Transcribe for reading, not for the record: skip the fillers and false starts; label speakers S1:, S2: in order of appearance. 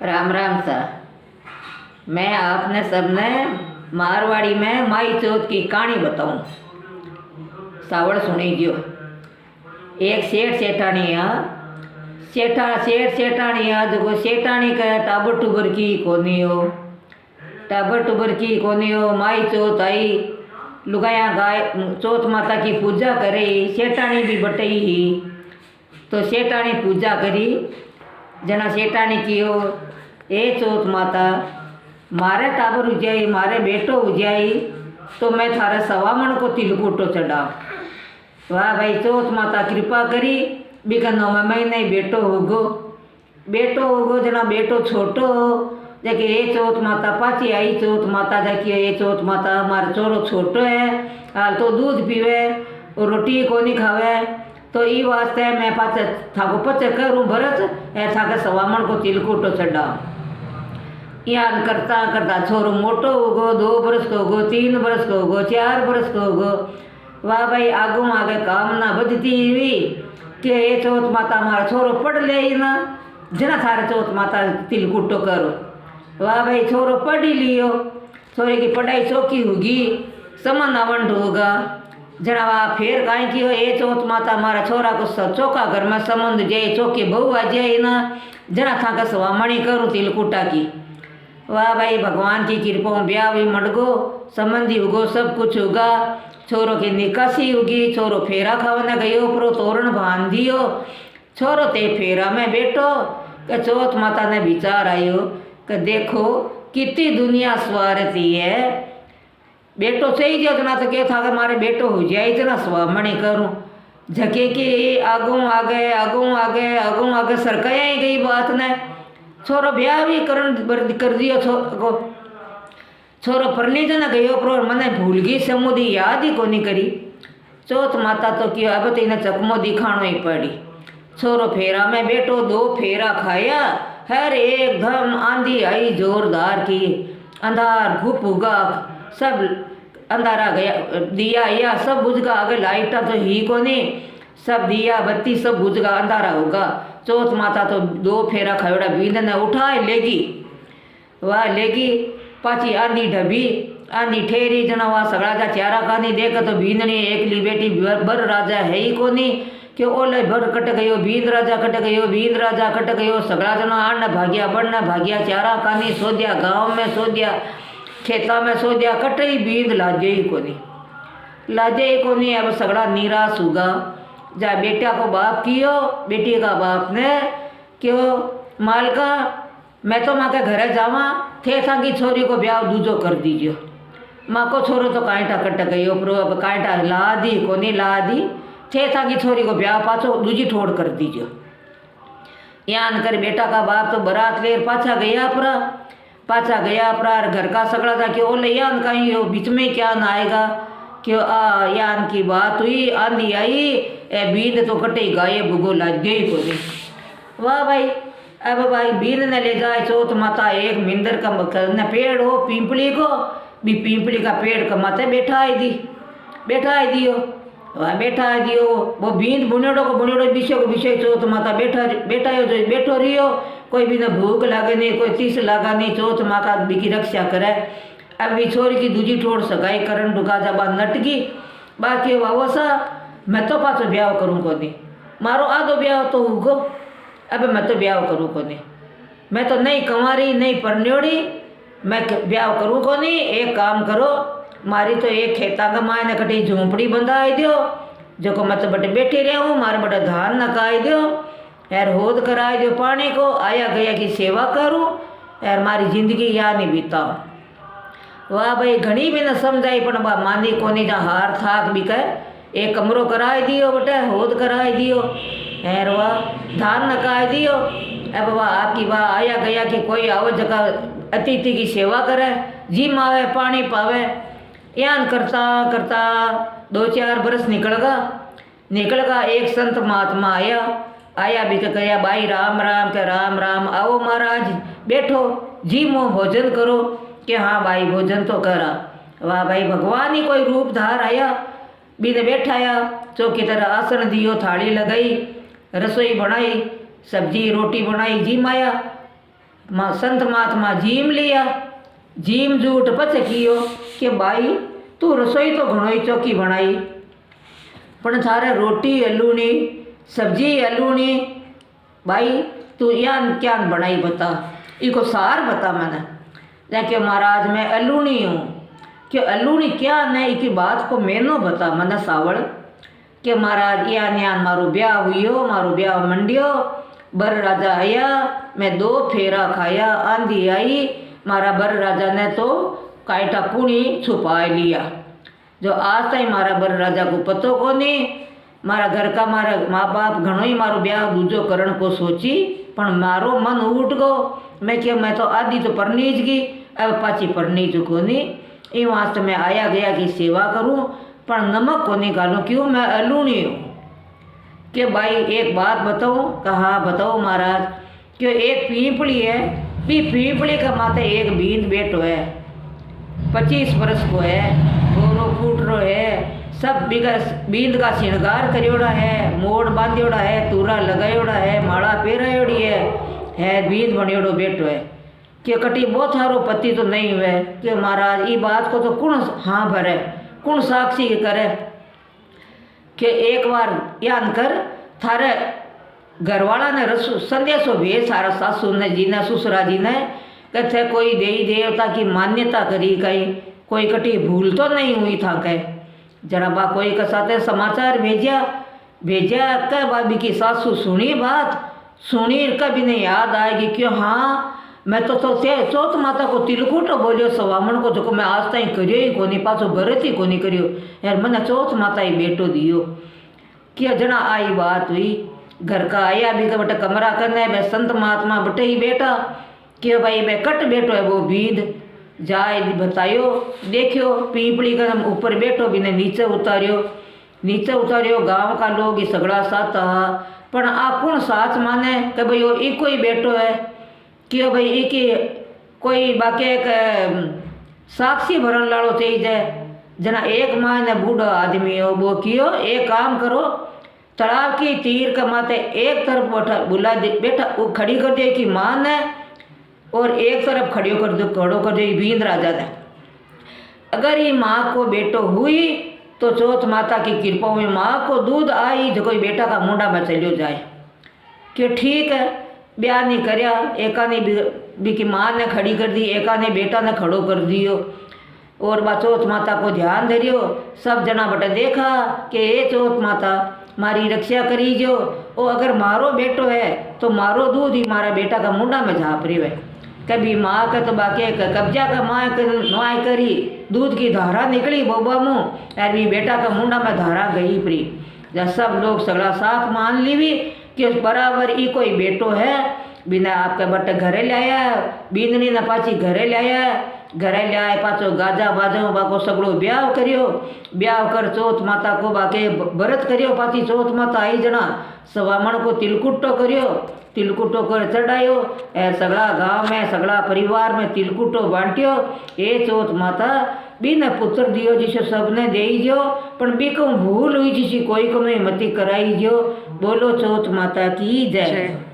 S1: राम राम सा। मैं आपने सबने मारवाड़ी में माई चौथ की कहानी बताऊं। सावड़ सुनी जो एक सेठ सेठानिया जो सेठानी का टाबर टूबर की कोनी हो माई चौथ आई लुगाया गाय चौथ माता की पूजा करे। सेठानी भी बटई ही तो सेठानी पूजा करी जना सेठानी की हो ए चौथ माता मारे टाबर उजाई मारे बेटो उजाई तो मैं थारे सवामण को तिलकुटो चढ़ा। वाह भाई चौथ माता कृपा करी बिकनो में महीने बेटो होगो जना बेटो छोटो हो जाके ये चौथ माता पाची आई चौथ माता जाके ये चौथ माता हमारा चोरो छोटो है हाल तो दूध पीवे और रोटी को नहीं खावे तो ई वास्ते मैं पाचे थाको पचे करूँ भरत ए थाके सवामण को तिलकुटो चढ़ा। यान करता करता छोरो मोटो होगो 2 बरस को होगो 3 बरस को होगो 4 बरस को होगो। वाह भाई आगू आगे कामना बदती हुई कि ये चौथ माता हमारा छोरो पढ़ ले ही ना जना थारे चौथ माता तिलकुटो करो। वाह भाई छोरो पढ़ ही लियो छोरे की पढ़ाई चौकी होगी समन आवंड होगा जना वाह फिर काई की हो ये चौथ माता हमारा छोरा को चौका घर में संबंध जाए चौकी बहु आ जाए ना जना था का सवामणी करूँ तिलकुटा की। वाह भाई भगवान की कृपा ब्याह भी मटगो संबंधी होगो सब कुछ होगा छोरो की निकासी होगी छोरो फेरा खावाने गयो परो तोरण बांध दियो छोरो ते फेरा में बैठो कि चौथ माता ने विचार आयो कि देखो कितनी दुनिया स्वार्थी है बेटो सही जो जना तो क्या था कि मारे बेटो हो जाए इतना स्वामणी करूँ झके कि आगे सरकाया ही गई बात ने छोरो ब्याह भी कर दियो छोरो परनी जना गयो पर मने भूल गई समुदी याद ही कोनी करी चौथ माता तो क्यों अब तो इन्हें चकमो दिखानो ही पड़ी। छोरो फेरा में बेटो 2 फेरा खाया हर एकदम आंधी आई जोरदार की अंधार घुप उगा सब अंधारा गया दिया या सब बुझ गा अगर लाइटा तो ही कोनी सब दिया बत्ती सब बुझ गा अंधारा होगा। चौथ माता तो 2 फेरा खायोड़ा बींद ने उठाए लेगी वाह लेगी पाची आंधी ढबी आंधी ठेरी जना वहाँ सगड़ा जा चारा खानी देखा तो बींदनी एकली बेटी बर राजा है ही कोनी कि ओले भर कट गयो बींद राजा कट गयो सगड़ा जना आन भाग्या बढ़ना भाग्या चारा खानी सोदिया गाँव में सोदिया खेता में सोदिया कटई बींद लाजे ही कोनी अब सगड़ा निराश होगा जा बेटा को बाप कियो बेटी का बाप ने क्यों मालका मैं तो माँ के घरे जावा थे था की छोरी को ब्याह दूजो कर दीजियो माँ को छोरो तो कांटा कट गयो प्रो अब कांटा ला दी थे था की छोरी को ब्याह पाछो दूजी ठोड़ कर दीजियो। यान कर बेटा का बाप तो बारात लेर पाछा गया पर घर का सगड़ा था कि ओले यान कहीं हो बीच में क्या ना आएगा क्यों यान की बात हुई आंधी आई ए बींद तो कटे गाये बुगो लग गई को नहीं। वाह भाई अब भाई बींद ने ले जाए चौथ माता एक मिंदर का न पेड़ हो पिंपली को भी पिंपली का पेड़ का माते बैठा है दियो वो बींद बुनेड़ो विषय चौथ माता बैठो रहियो कोई भी न भूख लागे नहीं कोई तीस लागा नहीं चौथ माता की रक्षा करे। अब भी छोरी की दूजी ठोड़ सगाई करन डुगा जाबा नटगी बाकी वावो सा मैं तो पाछो ब्याह करूँ को नहीं मारो आधो ब्याह तो होगो अब मैं तो ब्याह करूँ को नहीं मैं तो नहीं कंवारी नहीं परन्योड़ी मैं ब्याह करूँ को नहीं। एक काम करो मारी तो एक खेता का मायने कटी झोंपड़ी बंधाई दियो जो को मैं तो बटे बैठी रहूँ मारे बड़ा धान नकाई दियो यार होद कराए दियो पानी को आया गया की सेवा करूँ यार मारी जिंदगी या नहीं बीताओ। वाह भाई घनी भी न समझाई पर बा मानी कोनी जा हार थाक भी कह एक कमरो कराए दियो बटे होद कराए दियो है वाह धान नकाए दियो। अब वाह आपकी वाह आया गया कि कोई आओ जगह अतिथि की सेवा करे जी मावे पानी पावे यान करता 2-4 बरस निकल गा एक संत महात्मा आया भी कह भाई राम राम आओ महाराज बैठो जी मोह भोजन करो कि हाँ भाई भोजन तो करा। वाह भाई भगवान ही कोई रूप धार आया बीने बैठाया चौकी तरह आसन दियो थाली लगाई रसोई बनाई सब्जी रोटी बनाई जी माया संत महात्मा जीम लिया। जीम जूठ पछ कियो कि भाई तू रसोई तो घणोई चौकी बनाई, पण थारे रोटी अलूनी, सब्जी अलूनी, भाई तू यान क्या बनाई बता, इको सार बता मैंने। जाके महाराज मैं अलूनी हूँ, कि अलूनी क्या ने इकी बात को मैनो बता मैंने सावड़। कि महाराज यान यान मारो ब्याह हुईयो, मारो ब्याह मंडियो, बर राजा आया, मैं 2 फेरा खाया, आंधी आई, मारा बर राजा ने तो कायटा कुणी छुपा लिया। जो आज तक मारा बर राजा को पतो को नहीं, मारा घर का मारा माँ बाप घणो ही मारो ब्याह दूजो करण को सोची, पण मारो मन उठ गो। मैं क्या मैं तो आदि तो परनीज गई, अब पाची परनीज को नहीं, ये वास्ते मैं आया गया की सेवा करूं, पर नमक को निकालूं, क्यों मैं अलूनी हूँ। कि भाई एक बात बताऊं, कहा बताओ महाराज। कि एक पीपली है, पीपली का माथे एक बींद बेटो है, 25 वर्ष को है, गोरो फूटरो है, सब बींद का श्रृंगार करियोड़ा है, मोड़ बांधियोड़ा है, तूरा लगायोड़ा है, माला पहरायोड़ी है बींद बनियोड़ो बेटो है। कि कटी बहुत थारो पति तो नहीं हुए। कि महाराज ये बात को तो कौन हाँ भरे, कौन साक्षी करे। कि एक बार यान कर थारे घरवाला ने संदेशो भेज सारा सासू ने जी ने ससुरा जी ने, कहते कोई देवी देवता की मान्यता करी, कहीं कोई कटी भूल तो नहीं हुई था। कह जरा बा कोई के साथ समाचार भेजा कह भाभी की सासू सुनी बात, सुनी कभी नहीं याद आएगी। क्यों हाँ मैं तो चौथ माता को तिलकुट बोलियो सवामण को, जो मैं आज तक करियो ही कोनी, पाछो भरत ही कोनी करियो, यार मैंने चौथ माता ही बेटो दियो। क्या जना आई बात हुई, घर का आया भी का बटे कमरा करने मैं संत महात्मा बटे ही बेटा। कि भाई मैं कट बेटो है वो बीद जाए बतायो, देखियो पीपली का ऊपर बैठो भी ने नीचे उतारियो, गांव का लोग ये सगड़ा साथ पण आ कौन साथ माने कि भाई वो इको ही बेटो है। कि भाई इकी कोई बाकी एक साक्षी भरण लाड़ो चाहिए। जना एक माँ ने बूढ़ा आदमी हो वो कियो, एक काम करो तालाब की तीर का माथे एक तरफ बैठा बुला दे बैठा वो खड़ी कर दे कि माँ ने, और एक तरफ खड़ो कर दे बींद राजा ने। अगर ये माँ को बेटो हुई तो चौथ माता की कृपा हुई, माँ को दूध आई जो कोई बेटा का मुंडा में चलियो जाए। कि ठीक है ब्याह नहीं करया, एका ने भी की माँ ने खड़ी कर दी, एका ने बेटा ने खड़ो कर दियो, और बा चौथ माता को ध्यान धरियो। सब जना बटे देखा कि ये चौथ माता मारी रक्षा करी जो, ओ अगर मारो बेटो है तो मारो दूध ही मारा बेटा का मुंडा में झाँप रही है। कभी माँ का तो बाकी कब्जा का माँ नुआई करी, दूध की धारा निकली बोबा मुँह, यार भी बेटा का मुंडा में धारा गई प्री। जब सब लोग सगड़ा साथ मान ली भी कि बराबर ई कोई बेटो है, बिना आपके बट घरे लाया, बींदनी न पाची घरे लाया पाचो गाजा बाजो बाको सगड़ो ब्याह करियो, ब्याह कर चौथ माता को बाके व्रत करियो, पाची चौथ माता आई जना सवामण को तिलकुटो कर चढ़ायो, ए सगड़ा गांव में सगड़ा परिवार में तिलकुटो बांटियो। ए चौथ माता बीने पुत्र दियो जिसे सबने दे जो, पण बीको भूल हुई जिसी कोई को नहीं मती कराई जो। बोलो चौथ माता की जय।